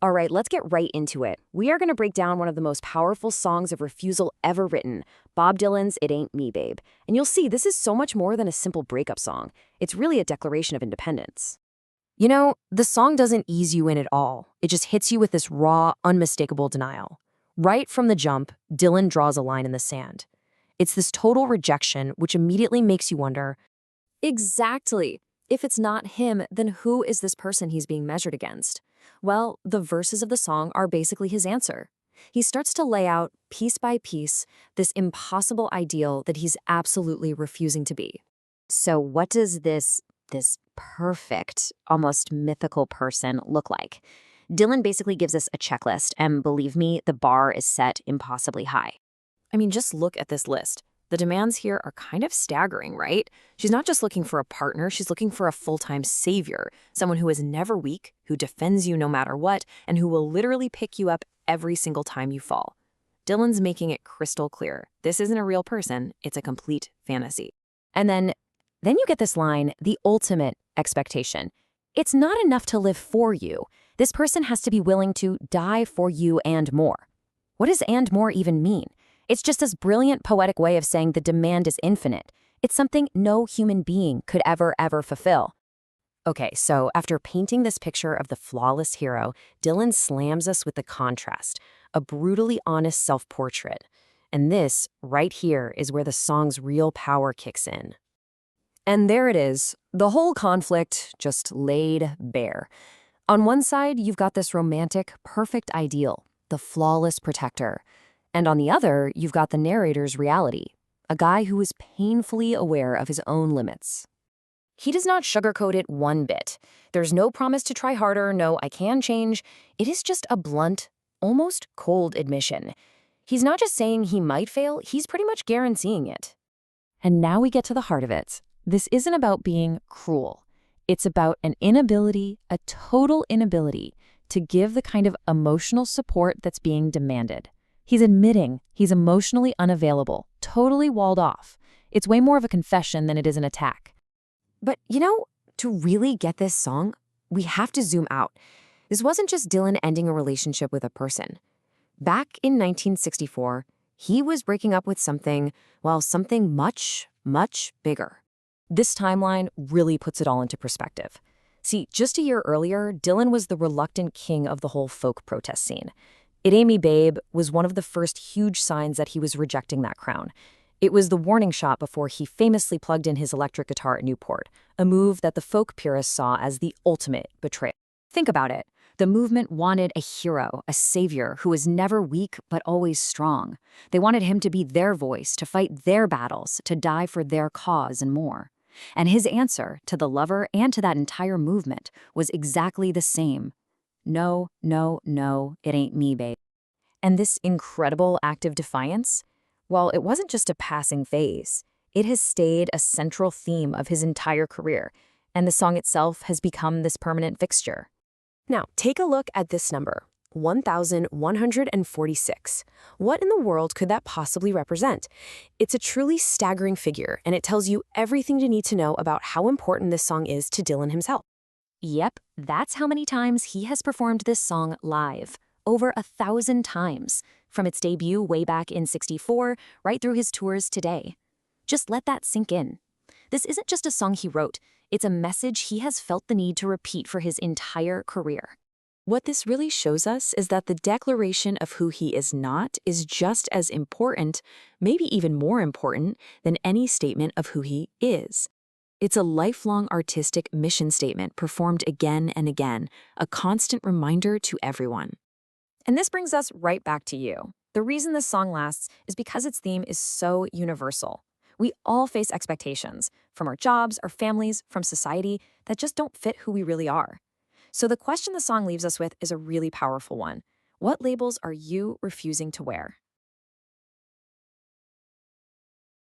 All right, let's get right into it. We are going to break down one of the most powerful songs of refusal ever written, Bob Dylan's It Ain't Me, Babe. And you'll see this is so much more than a simple breakup song. It's really a declaration of independence. You know, the song doesn't ease you in at all. It just hits you with this raw, unmistakable denial. Right from the jump, Dylan draws a line in the sand. It's this total rejection, which immediately makes you wonder, exactly. If it's not him, then who is this person he's being measured against? Well, the verses of the song are basically his answer. He starts to lay out, piece by piece, this impossible ideal that he's absolutely refusing to be. So what does this perfect, almost mythical person look like? Dylan basically gives us a checklist, and believe me, the bar is set impossibly high. I mean, just look at this list. The demands here are kind of staggering, right? She's not just looking for a partner, she's looking for a full-time savior, someone who is never weak, who defends you no matter what, and who will literally pick you up every single time you fall. Dylan's making it crystal clear. This isn't a real person, it's a complete fantasy. And then you get this line, the ultimate expectation. It's not enough to live for you. This person has to be willing to die for you and more. What does and more even mean? It's just this brilliant poetic way of saying the demand is infinite. It's something no human being could ever fulfill. Okay, so after painting this picture of the flawless hero, Dylan slams us with the contrast, a brutally honest self-portrait. And this, right here, is where the song's real power kicks in. And there it is, the whole conflict just laid bare. On one side, you've got this romantic, perfect ideal, the flawless protector. And on the other, you've got the narrator's reality, a guy who is painfully aware of his own limits. He does not sugarcoat it one bit. There's no promise to try harder, no I can change. It is just a blunt, almost cold admission. He's not just saying he might fail, he's pretty much guaranteeing it. And now we get to the heart of it. This isn't about being cruel. It's about an inability, a total inability, to give the kind of emotional support that's being demanded. He's admitting he's emotionally unavailable, totally walled off. It's way more of a confession than it is an attack. But, you know, to really get this song, we have to zoom out. This wasn't just Dylan ending a relationship with a person. Back in 1964, he was breaking up with something much, much bigger. This timeline really puts it all into perspective. See, just a year earlier, Dylan was the reluctant king of the whole folk protest scene. It Ain't Me, Babe was one of the first huge signs that he was rejecting that crown. It was the warning shot before he famously plugged in his electric guitar at Newport, a move that the folk purists saw as the ultimate betrayal. Think about it. The movement wanted a hero, a savior who was never weak but always strong. They wanted him to be their voice, to fight their battles, to die for their cause and more. And his answer to the lover and to that entire movement was exactly the same. No, no, no, it ain't me, babe. And this incredible act of defiance, well, it wasn't just a passing phase. It has stayed a central theme of his entire career, and the song itself has become this permanent fixture. Now, take a look at this number, 1,146. What in the world could that possibly represent? It's a truly staggering figure, and it tells you everything you need to know about how important this song is to Dylan himself. Yep, that's how many times he has performed this song live. Over 1,000 times, from its debut way back in '64, right through his tours today. Just let that sink in. This isn't just a song he wrote, it's a message he has felt the need to repeat for his entire career. What this really shows us is that the declaration of who he is not is just as important, maybe even more important, than any statement of who he is. It's a lifelong artistic mission statement performed again and again, a constant reminder to everyone. And this brings us right back to you. The reason this song lasts is because its theme is so universal. We all face expectations, from our jobs, our families, from society, that just don't fit who we really are. So the question the song leaves us with is a really powerful one. What labels are you refusing to wear?